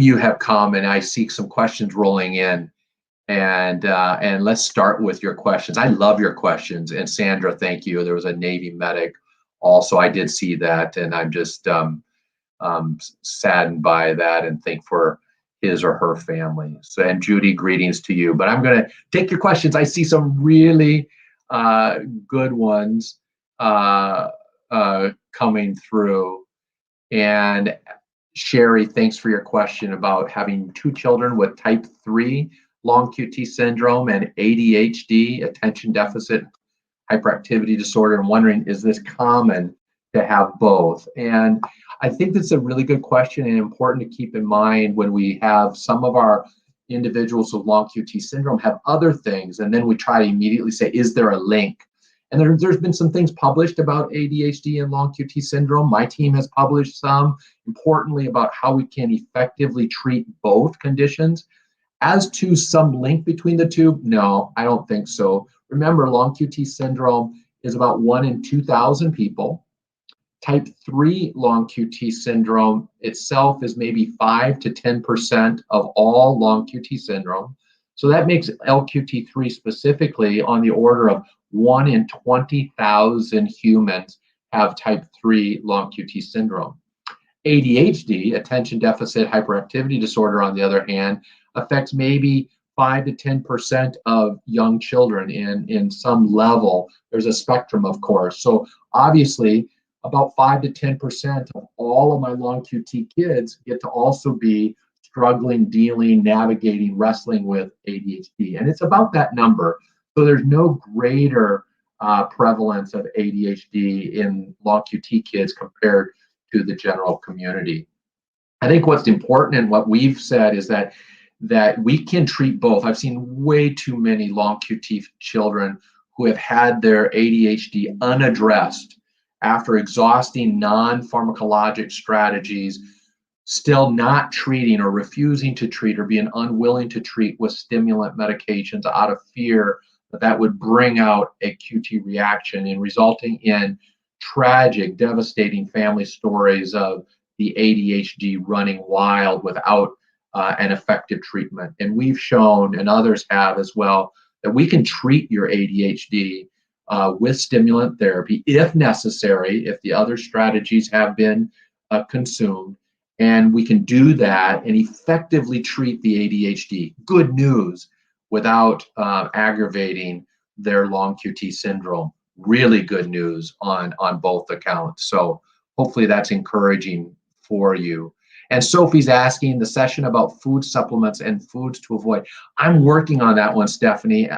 you have come, and I see some questions rolling in. And let's start with your questions. I love your questions. And Sandra, thank you. There was a Navy medic also. I did see that, and I'm just saddened by that and think for his or her family. So, and Judy, greetings to you. But I'm going to take your questions. I see some really good ones coming through. And Sherry, thanks for your question about having 2 children with type 3 long QT syndrome and ADHD, attention deficit hyperactivity disorder. I'm wondering, is this common to have both? And I think that's a really good question and important to keep in mind when we have some of our individuals with long QT syndrome have other things, and then we try to immediately say, is there a link? And there's been some things published about ADHD and long QT syndrome. My team has published some, importantly, about how we can effectively treat both conditions. As to some link between the two, no, I don't think so. Remember, long QT syndrome is about 1 in 2,000 people. Type 3 long QT syndrome itself is maybe 5 to 10% of all long QT syndrome. So that makes LQT3 specifically on the order of 1 in 20,000 humans have type 3 long QT syndrome. ADHD, attention deficit hyperactivity disorder, on the other hand, affects maybe 5 to 10% of young children in some level. There's a spectrum, of course. So obviously, about 5 to 10% of all of my long QT kids get to also be struggling, dealing, navigating, wrestling with ADHD. And it's about that number. So there's no greater prevalence of ADHD in long QT kids compared to the general community. I think what's important and what we've said is that we can treat both. I've seen way too many long QT children who have had their ADHD unaddressed after exhausting non-pharmacologic strategies, still not treating or refusing to treat or being unwilling to treat with stimulant medications out of fear that would bring out a QT reaction and resulting in tragic, devastating family stories of the ADHD running wild without an effective treatment. And we've shown, and others have as well, that we can treat your ADHD with stimulant therapy if necessary, if the other strategies have been consumed. And we can do that and effectively treat the ADHD. Good news, without aggravating their long QT syndrome. Really good news on both accounts. So hopefully that's encouraging for you. And Sophie's asking the session about food supplements and foods to avoid. I'm working on that one, Sophie.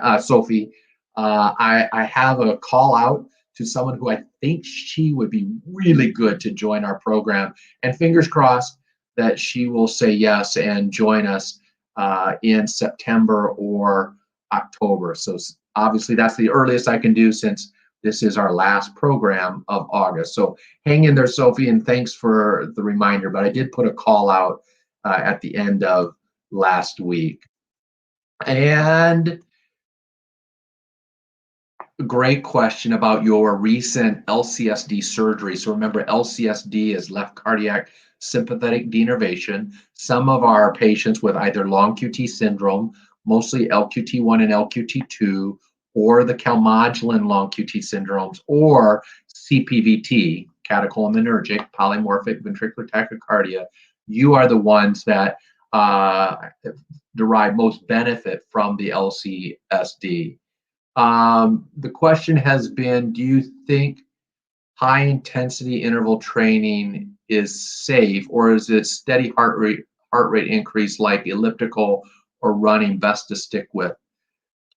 I have a call out to someone who I think she would be really good to join our program. And fingers crossed that she will say yes and join us in September or October. So obviously that's the earliest I can do since this is our last program of August. So hang in there, Sophie, and thanks for the reminder. But I did put a call out at the end of last week. And a great question about your recent LCSD surgery. So remember, LCSD is left cardiac sympathetic denervation. Some of our patients with either long QT syndrome, mostly LQT1 and LQT2, or the calmodulin long QT syndromes, or CPVT, catecholaminergic polymorphic ventricular tachycardia, you are the ones that derive most benefit from the LCSD. The question has been, do you think high intensity interval training is safe, or is it steady heart rate increase like elliptical or running best to stick with?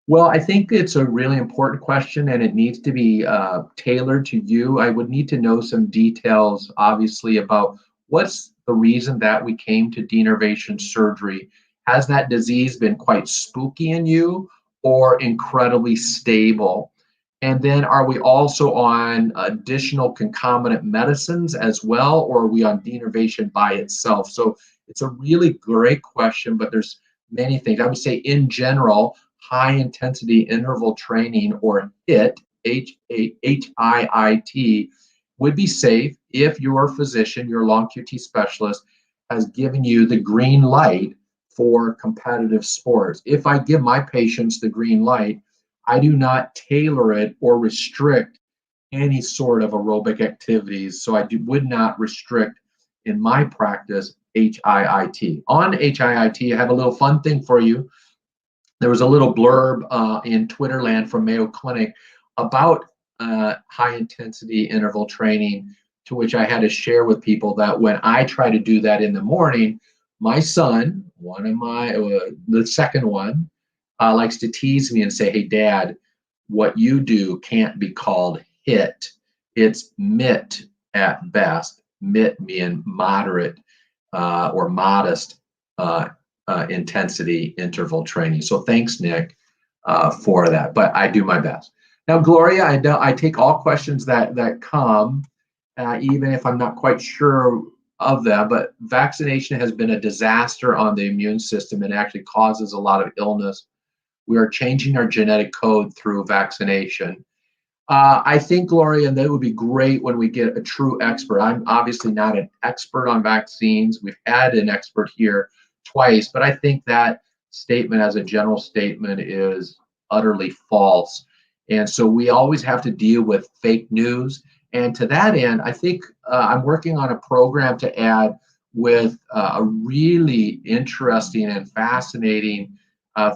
Well, I think it's a really important question and it needs to be tailored to you. I would need to know some details, obviously, about what's the reason that we came to denervation surgery. Has that disease been quite spooky in you or incredibly stable? And then are we also on additional concomitant medicines as well, or are we on denervation by itself? So it's a really great question, but there's many things. I would say in general, high intensity interval training, or HIIT, HIIT, would be safe if your physician, your long QT specialist, has given you the green light for competitive sports. If I give my patients the green light, I do not tailor it or restrict any sort of aerobic activities. So would not restrict in my practice HIIT. On HIIT, I have a little fun thing for you. There was a little blurb in Twitterland from Mayo Clinic about high intensity interval training, to which I had to share with people that when I try to do that in the morning, my son, the second one, likes to tease me and say, "Hey, Dad, what you do can't be called HIIT. It's MIT at best." MIT meaning moderate or modest intensity interval training. So thanks, Nick, for that. But I do my best. Now, Gloria, I take all questions that come, even if I'm not quite sure of them. But vaccination has been a disaster on the immune system and actually causes a lot of illness. We are changing our genetic code through vaccination. I think, Gloria, that would be great when we get a true expert. I'm obviously not an expert on vaccines. We've had an expert here twice, but I think that statement as a general statement is utterly false. And so we always have to deal with fake news. And to that end, I think I'm working on a program to add with a really interesting and fascinating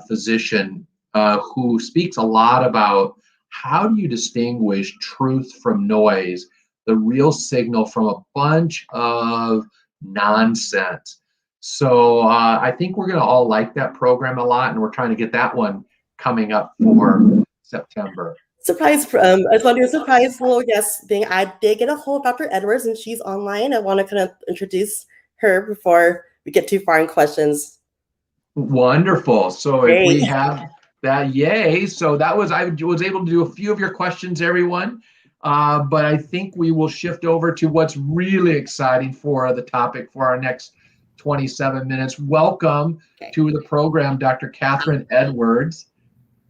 physician who speaks a lot about how do you distinguish truth from noise, the real signal from a bunch of nonsense. So I think we're going to all like that program a lot, and we're trying to get that one coming up for September. Surprise! I just want to do a surprise little guest thing. I did get a hold of Dr. Edwards, and she's online. I want to kind of introduce her before we get too far in questions. Wonderful. So Great. If we have that, yay! So I was able to do a few of your questions, everyone. But I think we will shift over to what's really exciting for the topic for our next 27 minutes. Welcome to the program, Dr. Kathryn Edwards.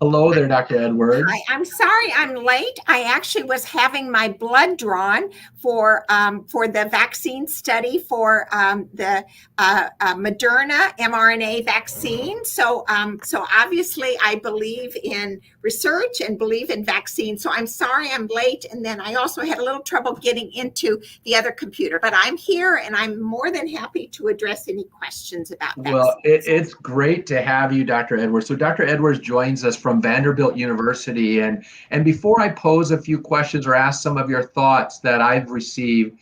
Hello there, Dr. Edwards. Hi, I'm sorry I'm late. I actually was having my blood drawn for the vaccine study for the Moderna mRNA vaccine. So obviously I believe in research and believe in vaccines. So I'm sorry I'm late. And then I also had a little trouble getting into the other computer. But I'm here and I'm more than happy to address any questions about vaccines. Well, it's great to have you, Dr. Edwards. So Dr. Edwards joins us from Vanderbilt University. And before I pose a few questions or ask some of your thoughts that I've received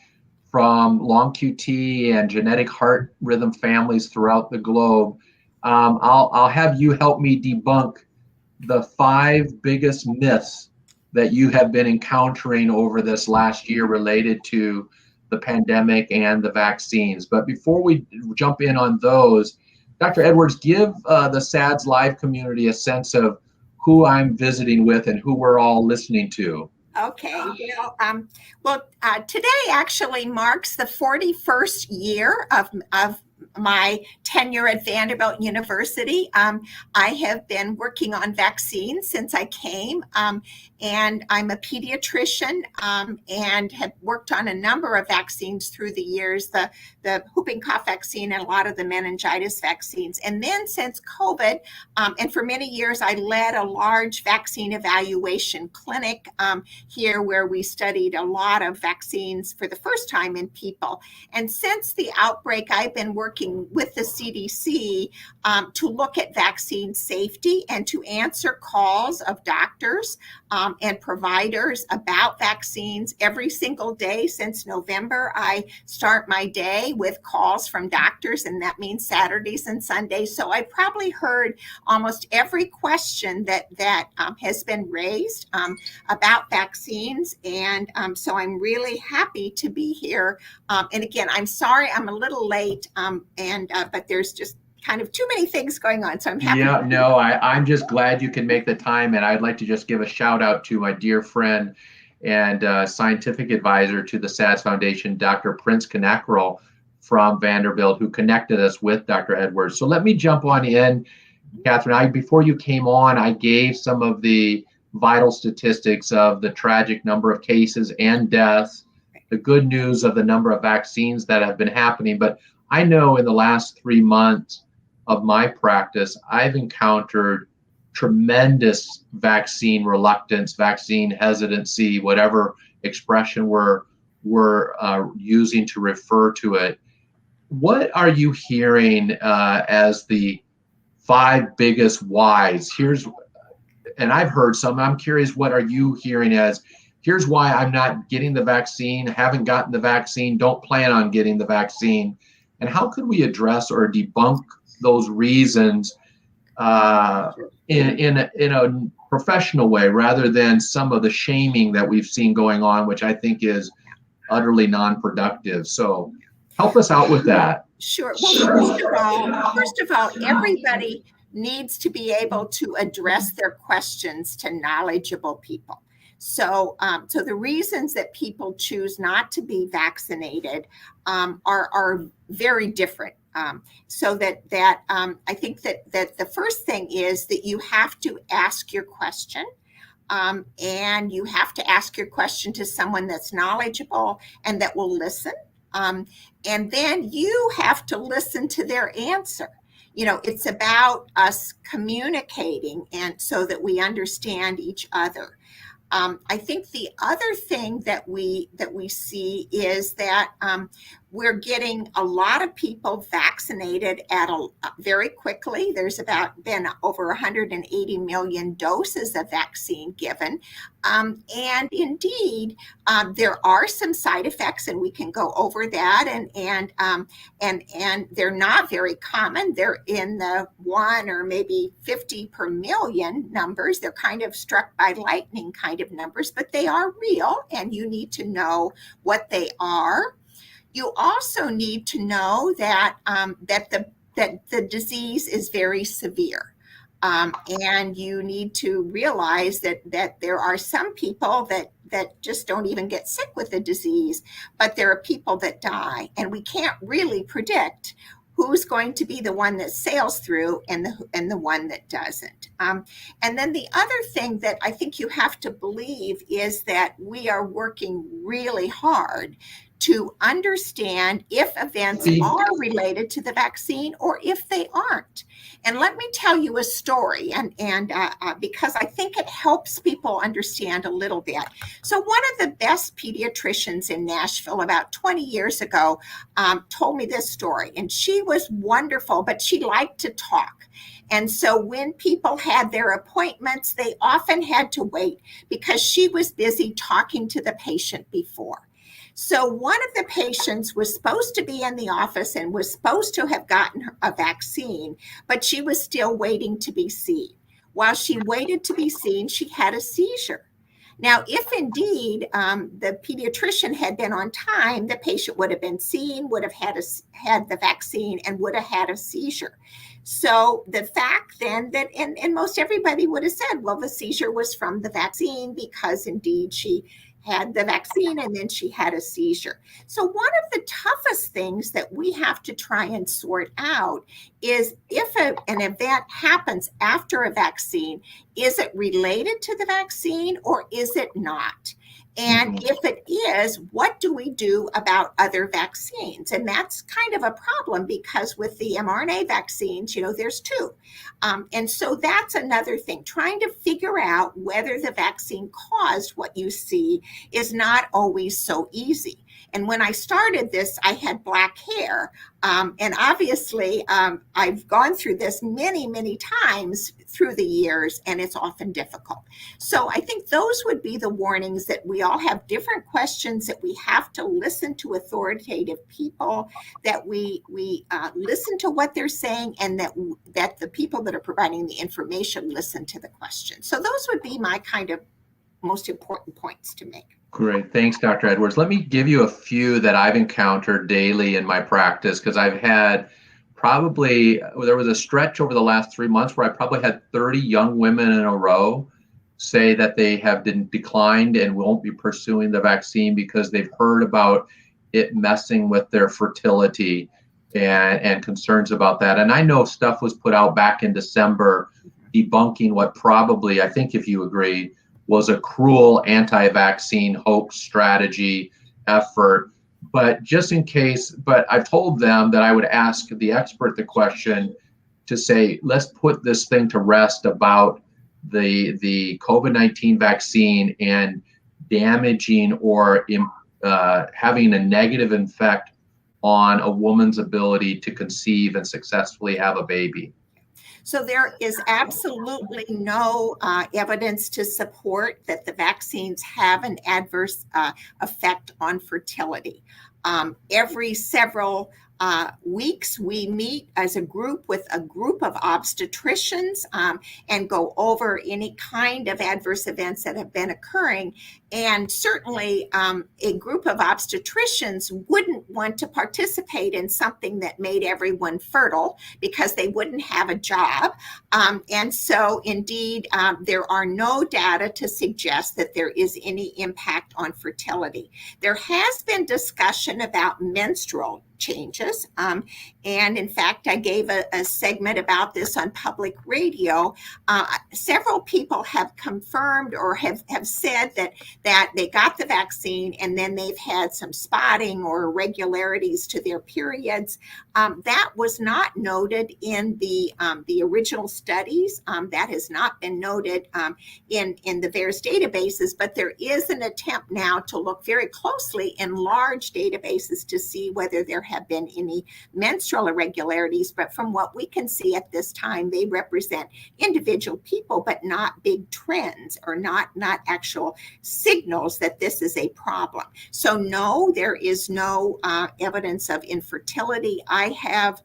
from long QT and genetic heart rhythm families throughout the globe, I'll have you help me debunk the 5 biggest myths that you have been encountering over this last year related to the pandemic and the vaccines. But before we jump in on those, Dr. Edwards, give the SADS live community a sense of who I'm visiting with and who we're all listening to. Okay. Today actually marks the 41st year of my tenure at Vanderbilt University. I have been working on vaccines since I came, and I'm a pediatrician and have worked on a number of vaccines through the years, the whooping cough vaccine and a lot of the meningitis vaccines. And then since COVID, and for many years, I led a large vaccine evaluation clinic here where we studied a lot of vaccines for the first time in people. And since the outbreak, I've been working with the CDC to look at vaccine safety and to answer calls of doctors and providers about vaccines every single day since November. I start my day with calls from doctors, and that means Saturdays and Sundays. So I probably heard almost every question that has been raised about vaccines. And so I'm really happy to be here. And again, I'm sorry I'm a little late, but there's just kind of too many things going on. So I'm happy. Yeah, no, I'm just glad you can make the time. And I'd like to just give a shout out to my dear friend and scientific advisor to the SADS Foundation, Dr. Prince Knackrell from Vanderbilt, who connected us with Dr. Edwards. So let me jump on in, Kathryn. Before you came on, I gave some of the vital statistics of the tragic number of cases and deaths, the good news of the number of vaccines that have been happening. But I know in the last 3 months of my practice, I've encountered tremendous vaccine reluctance, vaccine hesitancy, whatever expression we're using to refer to it. What are you hearing as the 5 biggest whys? And I've heard some. I'm curious, what are you hearing as, here's why I'm not getting the vaccine, haven't gotten the vaccine, don't plan on getting the vaccine, and how could we address or debunk those reasons in a professional way, rather than some of the shaming that we've seen going on, which I think is utterly non-productive. So help us out with that. Sure. Well, first of all, everybody needs to be able to address their questions to knowledgeable people. So the reasons that people choose not to be vaccinated are very different. So that I think that the first thing is that you have to ask your question. And you have to ask your question to someone that's knowledgeable and that will listen. And then you have to listen to their answer. You know, it's about us communicating and so that we understand each other. I think the other thing that we see is that we're getting a lot of people vaccinated very quickly. There's been over 180 million doses of vaccine given. And indeed, there are some side effects, and we can go over that. And they're not very common. They're in the 1 or maybe 50 per million numbers. They're kind of struck by lightning kind of numbers, but they are real, and you need to know what they are. You also need to know that the disease is very severe. And you need to realize that there are some people that just don't even get sick with the disease, but there are people that die, and we can't really predict who's going to be the one that sails through and the one that doesn't. And then the other thing that I think you have to believe is that we are working really hard to understand if events are related to the vaccine or if they aren't. And let me tell you a story, and because I think it helps people understand a little bit. So one of the best pediatricians in Nashville about 20 years ago told me this story, and she was wonderful, but she liked to talk. And so when people had their appointments, they often had to wait because she was busy talking to the patient before. So one of the patients was supposed to be in the office and was supposed to have gotten a vaccine, but she was still waiting to be seen. While she waited to be seen, she had a seizure. Now, if indeed the pediatrician had been on time, the patient would have been seen, would have had the vaccine, and would have had a seizure. So the fact then that, and most everybody would have said, well, the seizure was from the vaccine because indeed she had the vaccine and then she had a seizure. So one of the toughest things that we have to try and sort out is if an event happens after a vaccine, is it related to the vaccine or is it not? And if it is, what do we do about other vaccines? And that's kind of a problem because with the mRNA vaccines, there's 2. And so that's another thing. Trying to figure out whether the vaccine caused what you see is not always so easy. And when I started this, I had black hair. And obviously, I've gone through this many, many times through the years, and it's often difficult. So I think those would be the warnings, that we all have different questions, that we have to listen to authoritative people, that we listen to what they're saying, and that the people that are providing the information listen to the question. So those would be my kind of most important points to make. Great. Thanks, Dr. Edwards. Let me give you a few that I've encountered daily in my practice, because I've had there was a stretch over the last 3 months where I probably had 30 young women in a row say that they have declined and won't be pursuing the vaccine because they've heard about it messing with their fertility and concerns about that. And I know stuff was put out back in December debunking what probably, I think if you agree, was a cruel anti-vaccine hoax strategy effort but just in case, but I've told them that I would ask the expert the question to say, let's put this thing to rest about the COVID-19 vaccine and damaging or having a negative effect on a woman's ability to conceive and successfully have a baby. So there is absolutely no evidence to support that the vaccines have an adverse effect on fertility. Every several weeks, we meet as a group with a group of obstetricians and go over any kind of adverse events that have been occurring. And certainly a group of obstetricians wouldn't want to participate in something that made everyone fertile because they wouldn't have a job. And so indeed, there are no data to suggest that there is any impact on fertility. There has been discussion about menstrual changes. And in fact, I gave a segment about this on public radio. Several people have confirmed or have said that they got the vaccine and then they've had some spotting or irregularities to their periods. That was not noted in the original studies. That has not been noted in the VAERS databases, but there is an attempt now to look very closely in large databases to see whether there have been any menstrual irregularities. But from what we can see at this time, they represent individual people, but not big trends or not actual signals that this is a problem. So no, there is no evidence of infertility. I have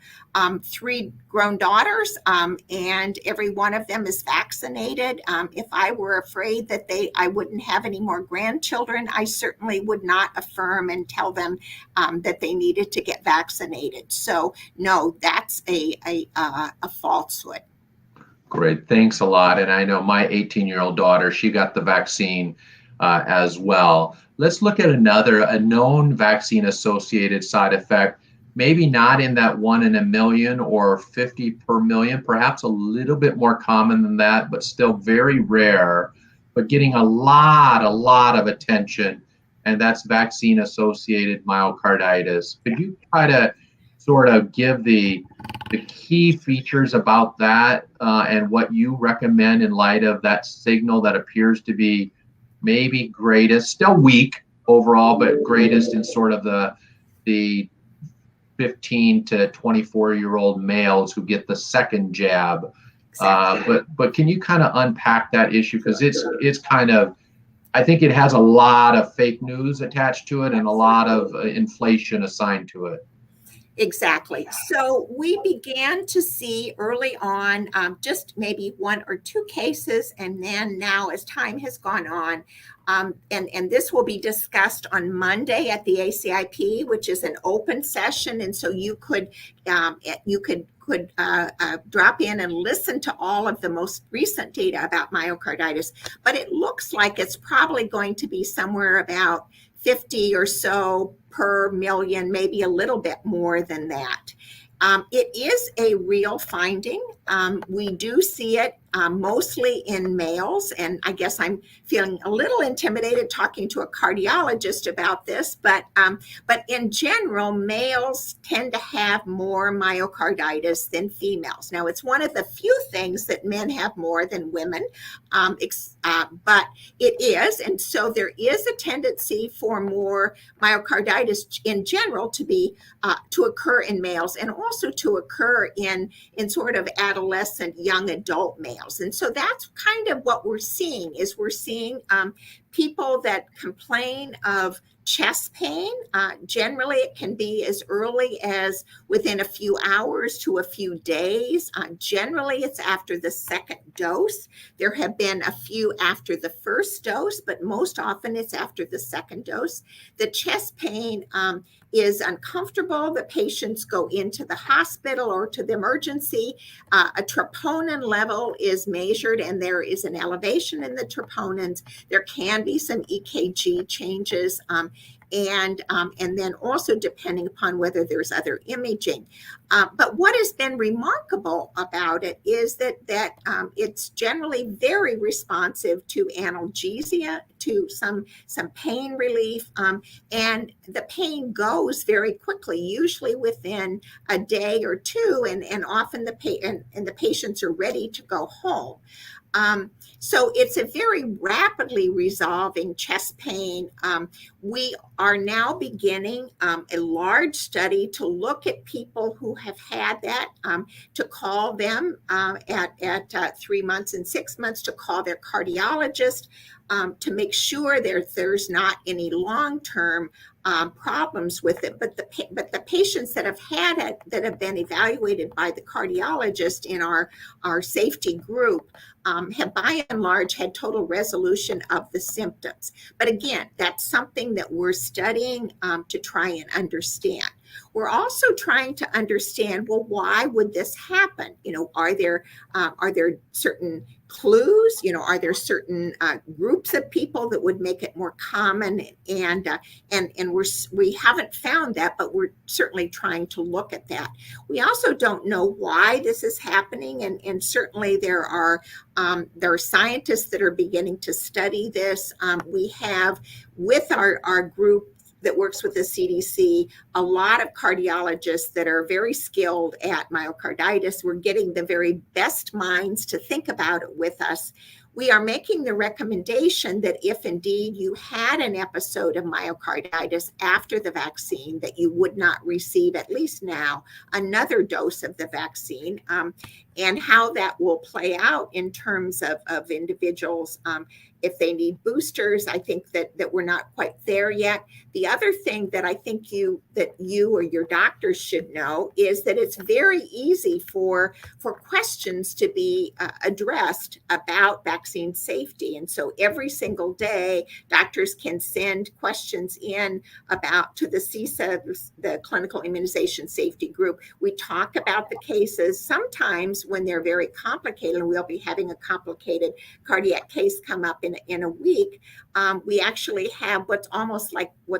3 grown daughters, and every one of them is vaccinated. If I were afraid that I wouldn't have any more grandchildren, I certainly would not affirm and tell them that they needed to get vaccinated. So no, that's a falsehood. Great, thanks a lot. And I know my 18-year-old daughter, she got the vaccine as well. Let's look at a known vaccine-associated side effect. Maybe not in that 1 in a million or 50 per million, perhaps a little bit more common than that, but still very rare, but getting a lot of attention, and that's vaccine-associated myocarditis. Could you try to sort of give the key features about that and what you recommend in light of that signal that appears to be maybe greatest, still weak overall, but greatest in sort of the 15 to 24-year-old males who get the second jab. Exactly. But can you kind of unpack that issue? Because it's kind of, I think it has a lot of fake news attached to it and a lot of inflation assigned to it. Exactly. So we began to see early on just maybe 1 or 2 cases. And then now as time has gone on, and this will be discussed on Monday at the ACIP, which is an open session. And so you could drop in and listen to all of the most recent data about myocarditis. But it looks like it's probably going to be somewhere about 50 or so per million, maybe a little bit more than that. It is a real finding. We do see it mostly in males, and I guess I'm feeling a little intimidated talking to a cardiologist about this, but in general, males tend to have more myocarditis than females. Now, it's one of the few things that men have more than women, but it is, and so there is a tendency for more myocarditis in general to occur in males, and also to occur in sort of adolescent young adult males. And so that's kind of what we're seeing people that complain of chest pain. Generally, it can be as early as within a few hours to a few days. Generally, it's after the second dose. There have been a few after the first dose, but most often it's after the second dose. The chest pain is uncomfortable. The patients go into the hospital or to the emergency. A troponin level is measured, and there is an elevation in the troponins. There can be some EKG changes, and then also depending upon whether there's other imaging. But what has been remarkable about it is that it's generally very responsive to analgesia, to some pain relief, and the pain goes very quickly, usually within a day or two, and often the patients are ready to go home. So it's a very rapidly resolving chest pain. We are now beginning a large study to look at people who have had that, to call them at 3 months and 6 months, to call their cardiologist, to make sure there's not any long-term problems with it. But the patients that have had it, that have been evaluated by the cardiologist in our safety group, have by and large had total resolution of the symptoms. But again, that's something that we're studying to try and understand. We're also trying to understand, well, why would this happen? Are there certain clues? Are there certain groups of people that would make it more common? And we haven't found that, but we're certainly trying to look at that. We also don't know why this is happening, and certainly there are scientists that are beginning to study this. We have, with our group that works with the CDC, a lot of cardiologists that are very skilled at myocarditis. We're getting the very best minds to think about it with us. We are making the recommendation that if indeed you had an episode of myocarditis after the vaccine, that you would not receive, at least now, another dose of the vaccine, and how that will play out in terms of individuals. If they need boosters, I think that we're not quite there yet. The other thing that I think you or your doctors should know is that it's very easy for questions to be addressed about vaccine safety. And so every single day, doctors can send questions in to the CSA, the Clinical Immunization Safety Group. We talk about the cases. Sometimes when they're very complicated, and we'll be having a complicated cardiac case come up in a week, we actually have what's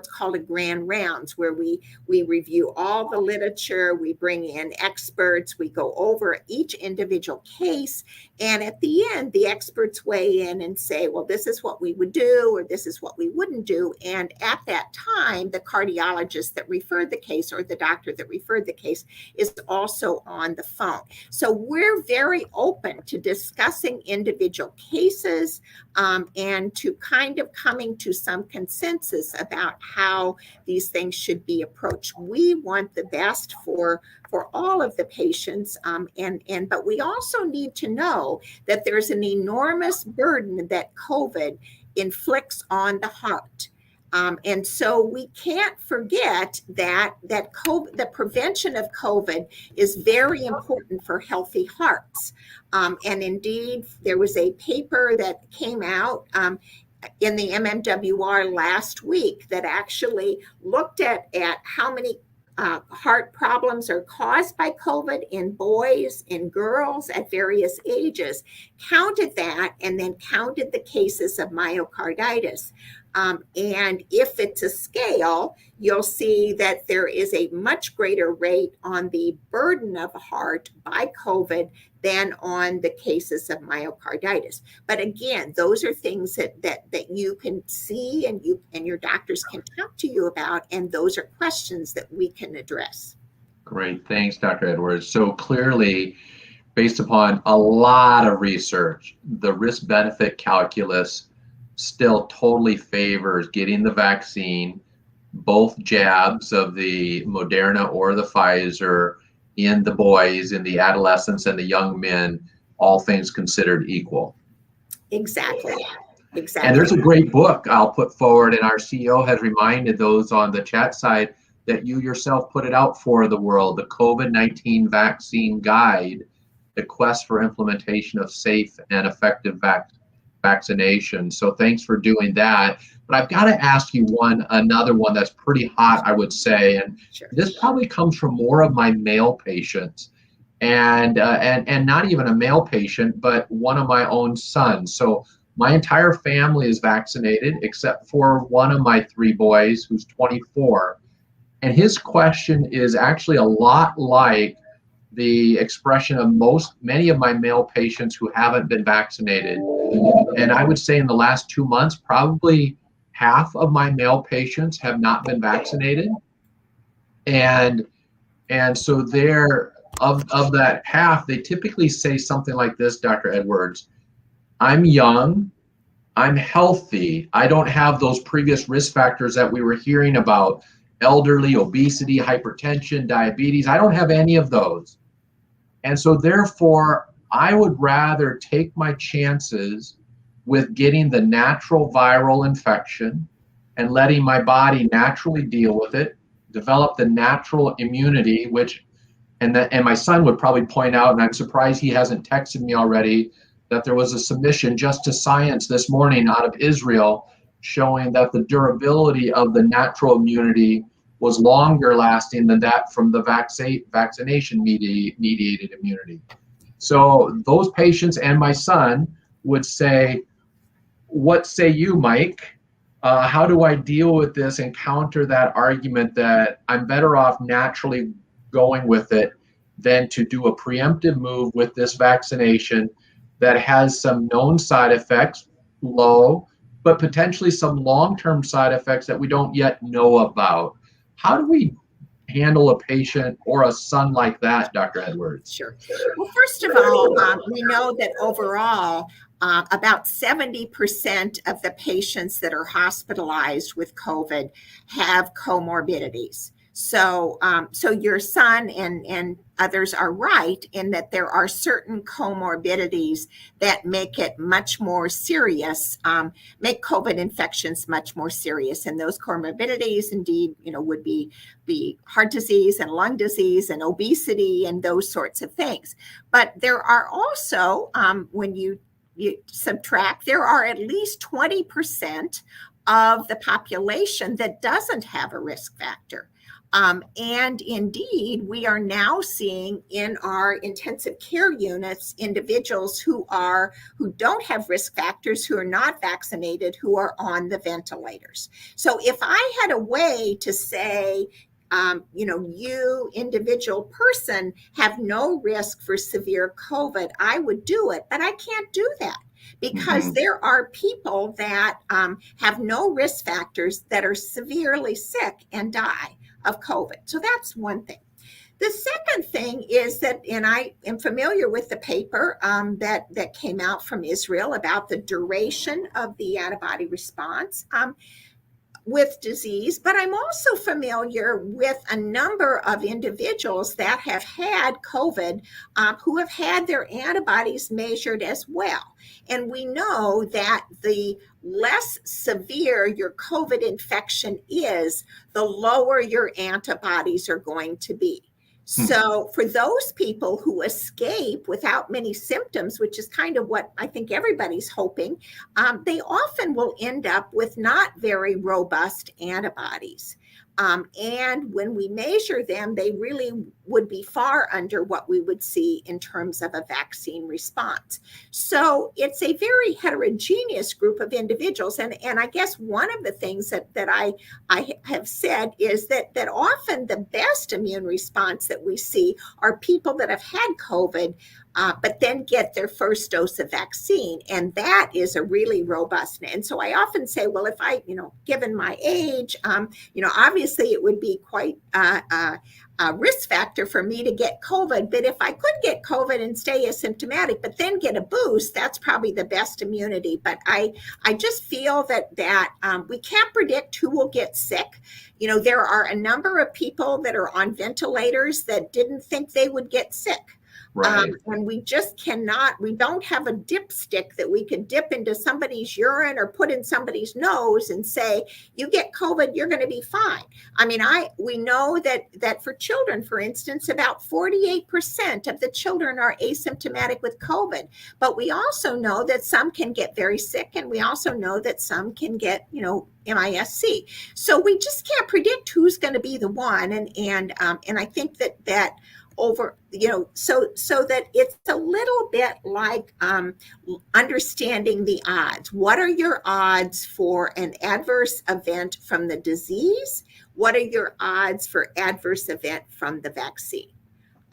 called a grand rounds, where we review all the literature, we bring in experts, we go over each individual case, and at the end, the experts weigh in and say, well, this is what we would do, or this is what we wouldn't do. And at that time, the cardiologist that referred the case, or the doctor that referred the case, is also on the phone. So we're very open to discussing individual cases, and to kind of coming to some consensus about how these things should be approached. We want the best for all of the patients, but we also need to know that there's an enormous burden that COVID inflicts on the heart. And so we can't forget that COVID, the prevention of COVID, is very important for healthy hearts. And indeed, there was a paper that came out in the MMWR last week that actually looked at how many heart problems are caused by COVID in boys, in girls at various ages, counted that, and then counted the cases of myocarditis. And if it's a scale, you'll see that there is a much greater rate on the burden of the heart by COVID than on the cases of myocarditis. But again, those are things that you can see, and your doctors can talk to you about, and those are questions that we can address. Great, thanks, Dr. Edwards. So clearly, based upon a lot of research, the risk-benefit calculus still totally favors getting the vaccine, both jabs of the Moderna or the Pfizer, in the boys, in the adolescents, and the young men, all things considered equal. Exactly. And there's a great book I'll put forward, and our CEO has reminded those on the chat side that you yourself put it out for the world, the COVID-19 Vaccine Guide, the quest for implementation of safe and effective vaccination. So thanks for doing that. But I've got to ask you another one that's pretty hot, I would say, and sure. This probably comes from more of my male patients, and not even a male patient, but one of my own sons. So my entire family is vaccinated except for one of my 3 boys, who's 24, and his question is actually a lot like the expression of many of my male patients who haven't been vaccinated. And I would say in the last 2 months, probably half of my male patients have not been vaccinated. And so they're of that half, they typically say something like this, Dr. Edwards: I'm young, I'm healthy, I don't have those previous risk factors that we were hearing about, elderly, obesity, hypertension, diabetes. I don't have any of those. And so therefore, I would rather take my chances with getting the natural viral infection and letting my body naturally deal with it, develop the natural immunity, which, and my son would probably point out, and I'm surprised he hasn't texted me already, that there was a submission just to Science this morning out of Israel showing that the durability of the natural immunity was longer lasting than that from the vaccination mediated immunity. So those patients and my son would say, what say you, Mike? How do I deal with this and counter that argument that I'm better off naturally going with it than to do a preemptive move with this vaccination that has some known side effects, low, but potentially some long-term side effects that we don't yet know about? How do we handle a patient or a son like that, Dr. Edwards? Sure. Well, first of all, we know that overall, about 70% of the patients that are hospitalized with COVID have comorbidities. So your son and others are right in that there are certain comorbidities that make it much more serious, make COVID infections much more serious. And those comorbidities indeed, would be heart disease and lung disease and obesity and those sorts of things. But there are also, when you subtract, there are at least 20% of the population that doesn't have a risk factor. And indeed, we are now seeing in our intensive care units individuals who don't have risk factors, who are not vaccinated, who are on the ventilators. So if I had a way to say, you individual person have no risk for severe COVID, I would do it, but I can't do that. Because there are people that have no risk factors that are severely sick and die of COVID. So that's one thing. The second thing is that, and I am familiar with the paper that came out from Israel about the duration of the antibody response with disease, but I'm also familiar with a number of individuals that have had COVID who have had their antibodies measured as well. And we know that the less severe your COVID infection is, the lower your antibodies are going to be. So for those people who escape without many symptoms, which is kind of what I think everybody's hoping, they often will end up with not very robust antibodies. And when we measure them, they really would be far under what we would see in terms of a vaccine response. So it's a very heterogeneous group of individuals. And I guess one of the things that I have said is that often the best immune response that we see are people that have had COVID, but then get their first dose of vaccine. And that is a really robust. And so I often say, well, if I, given my age, obviously it would be quite a risk factor for me to get COVID. But if I could get COVID and stay asymptomatic, but then get a boost, that's probably the best immunity. But I just feel that we can't predict who will get sick. There are a number of people that are on ventilators that didn't think they would get sick. Right. And we just cannot, we don't have a dipstick that we can dip into somebody's urine or put in somebody's nose and say, you get COVID, you're going to be fine. I mean, we know that for children, for instance, about 48% of the children are asymptomatic with COVID. But we also know that some can get very sick, and we also know that some can get, MISC. So we just can't predict who's going to be the one. And I think that over, so that it's a little bit like understanding the odds. What are your odds for an adverse event from the disease? What are your odds for adverse event from the vaccine?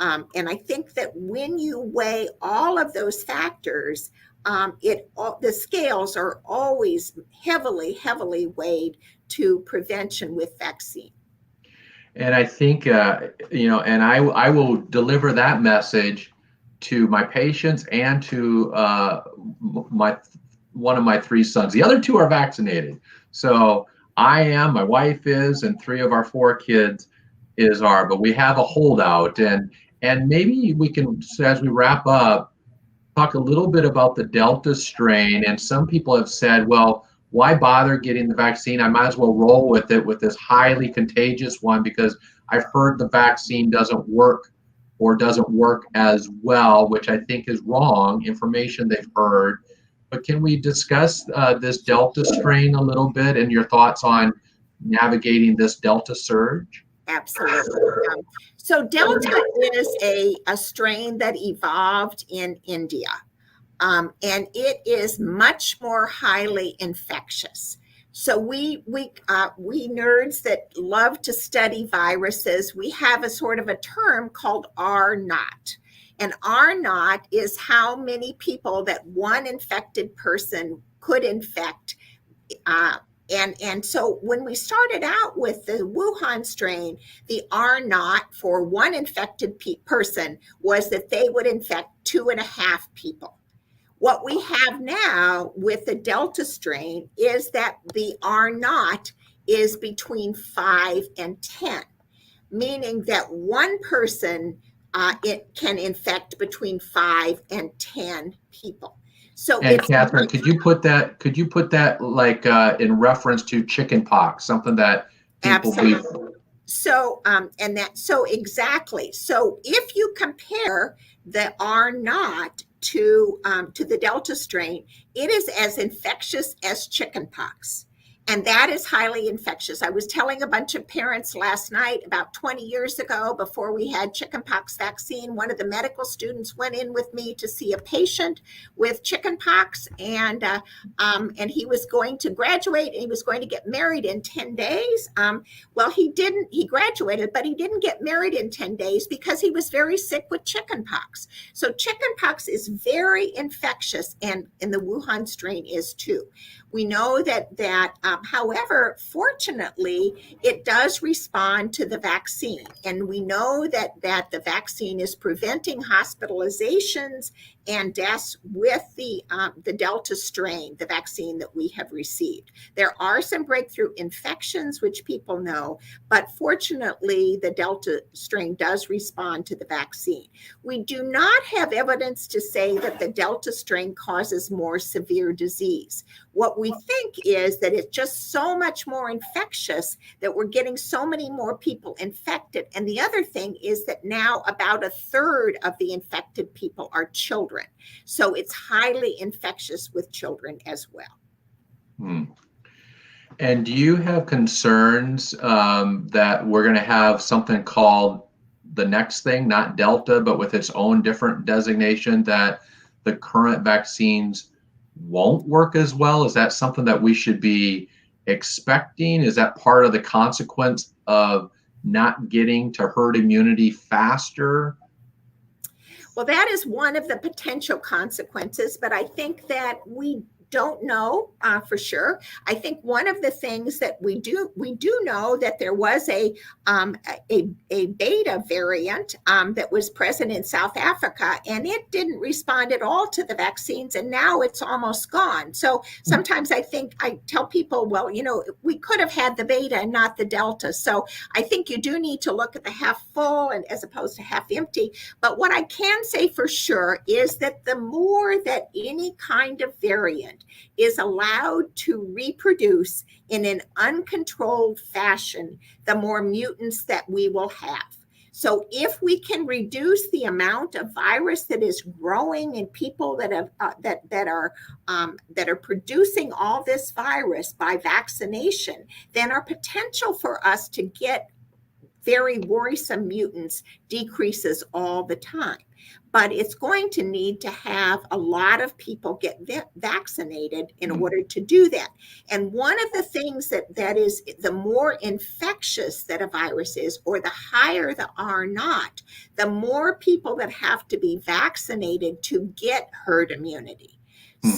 And I think that when you weigh all of those factors, the scales are always heavily weighed to prevention with vaccine. And I think, and I will deliver that message to my patients and to one of my 3 sons. The other 2 are vaccinated. So I am, my wife is, and 3 of our 4 kids are, but we have a holdout. And maybe we can, as we wrap up, talk a little bit about the Delta strain. And some people have said, well, why bother getting the vaccine? I might as well roll with it, with this highly contagious one, because I've heard the vaccine doesn't work or doesn't work as well, which I think is wrong information they've heard. But can we discuss this Delta strain a little bit and your thoughts on navigating this Delta surge? Absolutely. So Delta is a strain that evolved in India. And it is much more highly infectious. So we nerds that love to study viruses, we have a sort of a term called R-naught. And R-naught is how many people that one infected person could infect. And so when we started out with the Wuhan strain, the R-naught for one infected person was that they would infect 2.5 people. What we have now with the Delta strain is that the R-naught is between 5 and 10, meaning that one person it can infect between 5 and 10 people. So, and Kathryn, could you put that like in reference to chicken pox, something that people believe? So, exactly. So if you compare the R-naught to the Delta strain, it is as infectious as chickenpox. And that is highly infectious. I was telling a bunch of parents last night, about 20 years ago, before we had chickenpox vaccine, one of the medical students went in with me to see a patient with chickenpox, and he was going to graduate and he was going to get married in 10 days. Well, he graduated, but he didn't get married in 10 days because he was very sick with chickenpox. So chickenpox is very infectious, and the Wuhan strain is too. We know that however, fortunately, it does respond to the vaccine. And we know that the vaccine is preventing hospitalizations and deaths with the Delta strain, the vaccine that we have received. There are some breakthrough infections, which people know, but fortunately, the Delta strain does respond to the vaccine. We do not have evidence to say that the Delta strain causes more severe disease. What we think is that it's just so much more infectious that we're getting so many more people infected. And the other thing is that now about 1/3 of the infected people are children. So it's highly infectious with children as well. And do you have concerns that we're going to have something called the next thing, not Delta, but with its own different designation, that the current vaccines won't work as well? Is that something that we should be expecting? Is that part of the consequence of not getting to herd immunity faster? Well, that is one of the potential consequences, but I think that we don't know for sure. I think one of the things that we do know that there was a beta variant that was present in South Africa, and it didn't respond at all to the vaccines, and now it's almost gone. So sometimes I tell people, well, we could have had the beta and not the Delta. So I think you do need to look at the half full and as opposed to half empty. But what I can say for sure is that the more that any kind of variant is allowed to reproduce in an uncontrolled fashion, the more mutants that we will have. So if we can reduce the amount of virus that is growing in people that have that are producing all this virus by vaccination, then our potential for us to get very worrisome mutants decreases all the time. But it's going to need to have a lot of people get vaccinated in order to do that. And one of the things that is, the more infectious that a virus is, or the higher the R naught, the more people that have to be vaccinated to get herd immunity.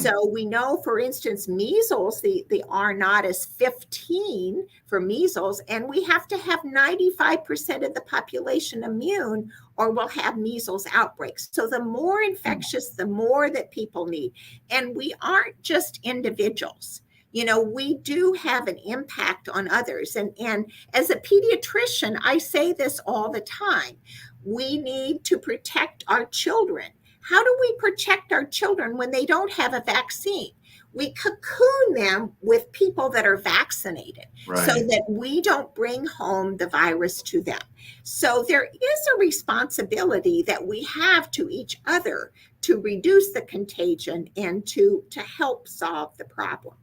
So we know, for instance, measles, the R naught is 15 for measles, and we have to have 95% of the population immune, or we'll have measles outbreaks. So the more infectious, the more that people need. And we aren't just individuals. You know, we do have an impact on others. And as a pediatrician, I say this all the time. We need to protect our children. How do we protect our children when they don't have a vaccine? We cocoon them with people that are vaccinated, right, so that we don't bring home the virus to them. So there is a responsibility that we have to each other to reduce the contagion and to help solve the problem.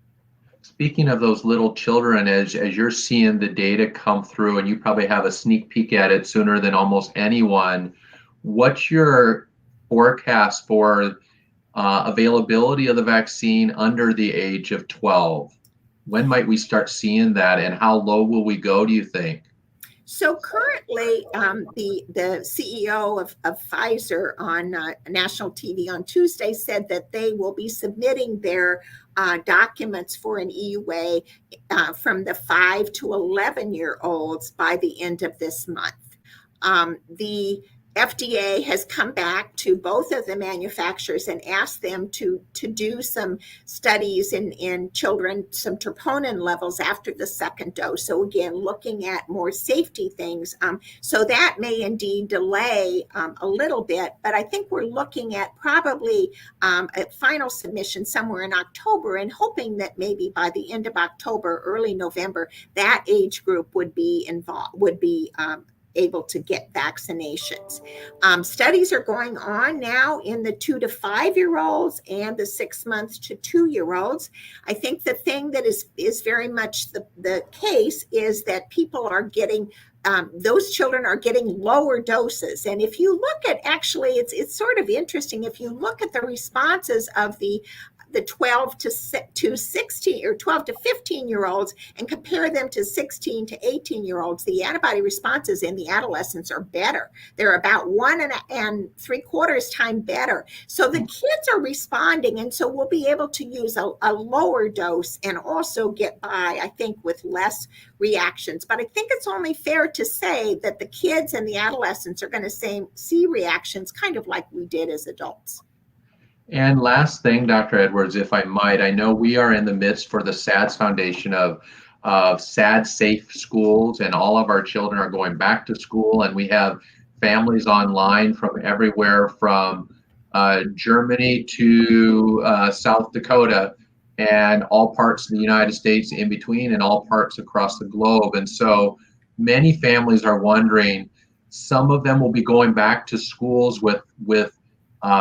Speaking of those little children, as you're seeing the data come through, and you probably have a sneak peek at it sooner than almost anyone, what's your forecast for availability of the vaccine under the age of 12? When might we start seeing that, and how low will we go, do you think? So currently, the CEO of Pfizer on national TV on Tuesday said that they will be submitting their documents for an EUA from the 5 to 11-year-olds by the end of this month. The FDA has come back to both of the manufacturers and asked them to do some studies in children, some troponin levels after the second dose. So again, looking at more safety things. So that may indeed delay a little bit, but I think we're looking at probably a final submission somewhere in October, and hoping that maybe by the end of October, early November, that age group would be able to get vaccinations. Studies are going on now in the 2 to 5-year-olds and the 6 months to 2-year-olds. I think the thing that is very much the case is that people are getting those children are getting lower doses. And if you look at, actually, it's sort of interesting, if you look at the responses of the 12 to 16 or 12 to 15-year-olds and compare them to 16 to 18-year-olds, the antibody responses in the adolescents are better. They're about 1.75 times better. So the kids are responding, and so we'll be able to use a lower dose and also get by, I think, with less reactions. But I think it's only fair to say that the kids and the adolescents are going to see reactions kind of like we did as adults. And last thing, Dr. Edwards, if I might, I know we are in the midst for the SADS Foundation of SADS safe schools, and all of our children are going back to school, and we have families online from everywhere from Germany to South Dakota, and all parts of the United States in between, and all parts across the globe. And so many families are wondering, some of them will be going back to schools with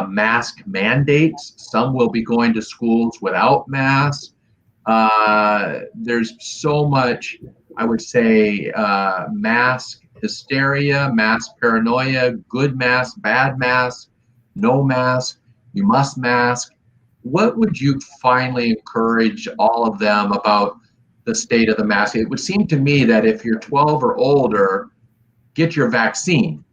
mask mandates. Some will be going to schools without masks. There's so much, I would say, mask hysteria, mask paranoia, good mask, bad mask, no mask, you must mask. What would you finally encourage all of them about the state of the mask? It would seem to me that if you're 12 or older, get your vaccine.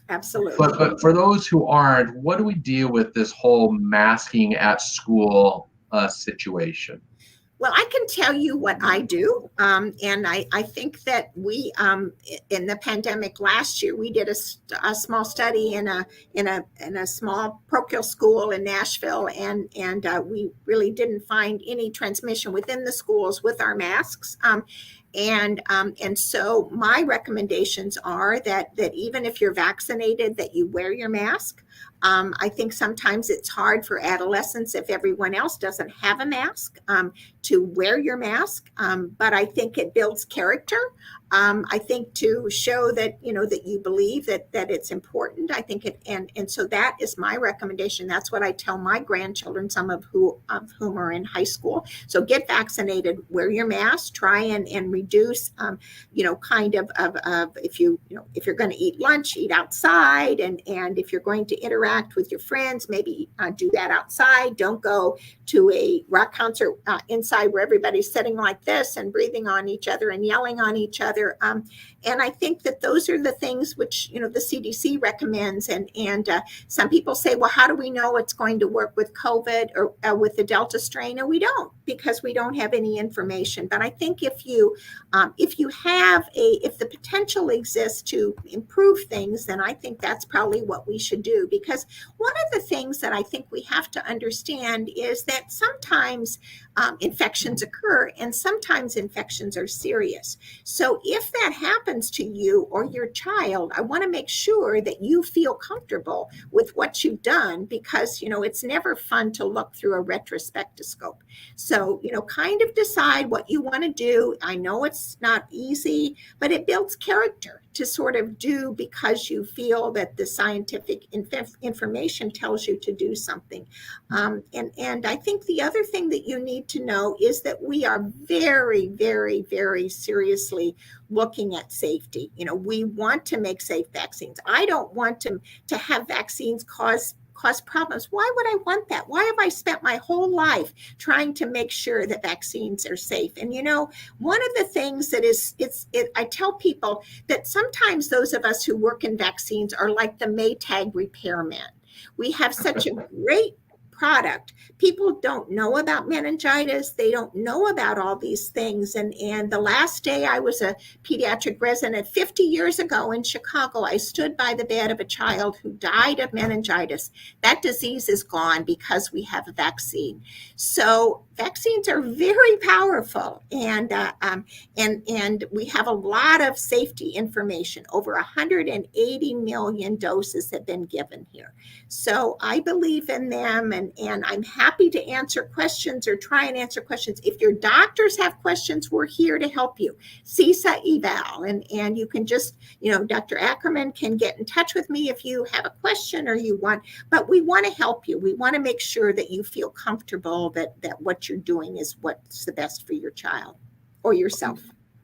Absolutely. But for those who aren't, what do we deal with this whole masking at school situation? Well, I can tell you what I do, and I think that we in the pandemic last year, we did a small study in a small parochial school in Nashville, and we really didn't find any transmission within the schools with our masks. And so my recommendations are that even if you're vaccinated, that you wear your mask. I think sometimes it's hard for adolescents, if everyone else doesn't have a mask, to wear your mask. But I think it builds character. I think to show that, that you believe that it's important. I think and so that is my recommendation. That's what I tell my grandchildren, some of whom are in high school. So get vaccinated, wear your mask, try and reduce, kind of if you're going to eat lunch, eat outside, and if you're going to interact with your friends, maybe do that outside. Don't go to a rock concert inside where everybody's sitting like this and breathing on each other and yelling on each other. And I think that those are the things which, the CDC recommends. And some people say, well, how do we know it's going to work with COVID or with the Delta strain? And we don't, because we don't have any information. But I think if the potential exists to improve things, then I think that's probably what we should do. Because one of the things that I think we have to understand is that sometimes infections occur and sometimes infections are serious. So if that happens to you or your child, I want to make sure that you feel comfortable with what you've done, because, it's never fun to look through a retrospectoscope. So, kind of decide what you want to do. I know it's not easy, but it builds character to sort of do because you feel that the scientific information tells you to do something. And I think the other thing that you need to know is that we are very, very, very seriously looking at safety. We want to make safe vaccines. I don't want to have vaccines cause problems. Why would I want that? Why have I spent my whole life trying to make sure that vaccines are safe? And one of the things that I tell people that sometimes those of us who work in vaccines are like the Maytag repairman. We have such a great product. People don't know about meningitis. They don't know about all these things. And the last day I was a pediatric resident 50 years ago in Chicago, I stood by the bed of a child who died of meningitis. That disease is gone because we have a vaccine. So vaccines are very powerful, and we have a lot of safety information. Over 180 million doses have been given here. So I believe in them, and I'm happy to answer questions or try and answer questions. If your doctors have questions, we're here to help you. CISA eval, and you can just, Dr. Ackerman can get in touch with me if you have a question or you want, but we want to help you. We want to make sure that you feel comfortable that what you're doing is what's the best for your child or yourself.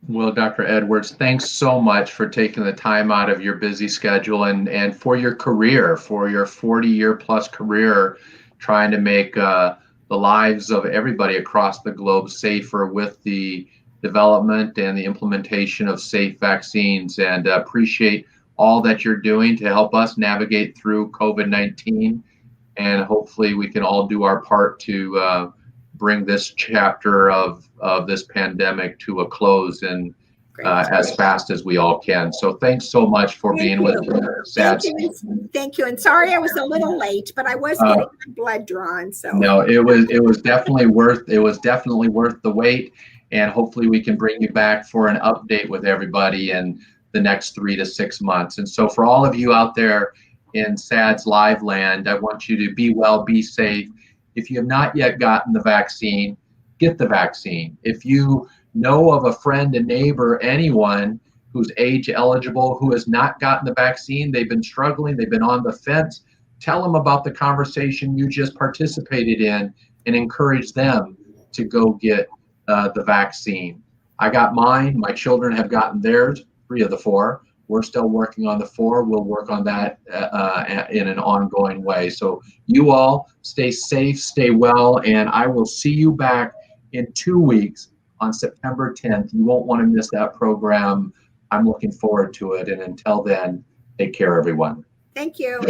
Well, Dr. Edwards, thanks so much for taking the time out of your busy schedule and for your career, for your 40-year plus career, trying to make the lives of everybody across the globe safer with the development and the implementation of safe vaccines, and appreciate all that you're doing to help us navigate through COVID-19. And hopefully we can all do our part to bring this chapter of this pandemic to a close and as fast as we all can. So thanks so much for being with SADS. Thank you. And sorry I was a little late, but I was getting my blood drawn. So no, it was definitely worth the wait. And hopefully we can bring you back for an update with everybody in the next 3 to 6 months. And so for all of you out there in SADS live land, I want you to be well, be safe. If you have not yet gotten the vaccine, get the vaccine. If you know of a friend, a neighbor, anyone who's age eligible who has not gotten the vaccine, they've been struggling, they've been on the fence, tell them about the conversation you just participated in and encourage them to go get the vaccine. I got mine, my children have gotten theirs, 3 of the 4. We're still working on the 4. We'll work on that in an ongoing way. So you all stay safe, stay well, and I will see you back in 2 weeks on September 10th. You won't want to miss that program. I'm looking forward to it. And until then, take care, everyone. Thank you.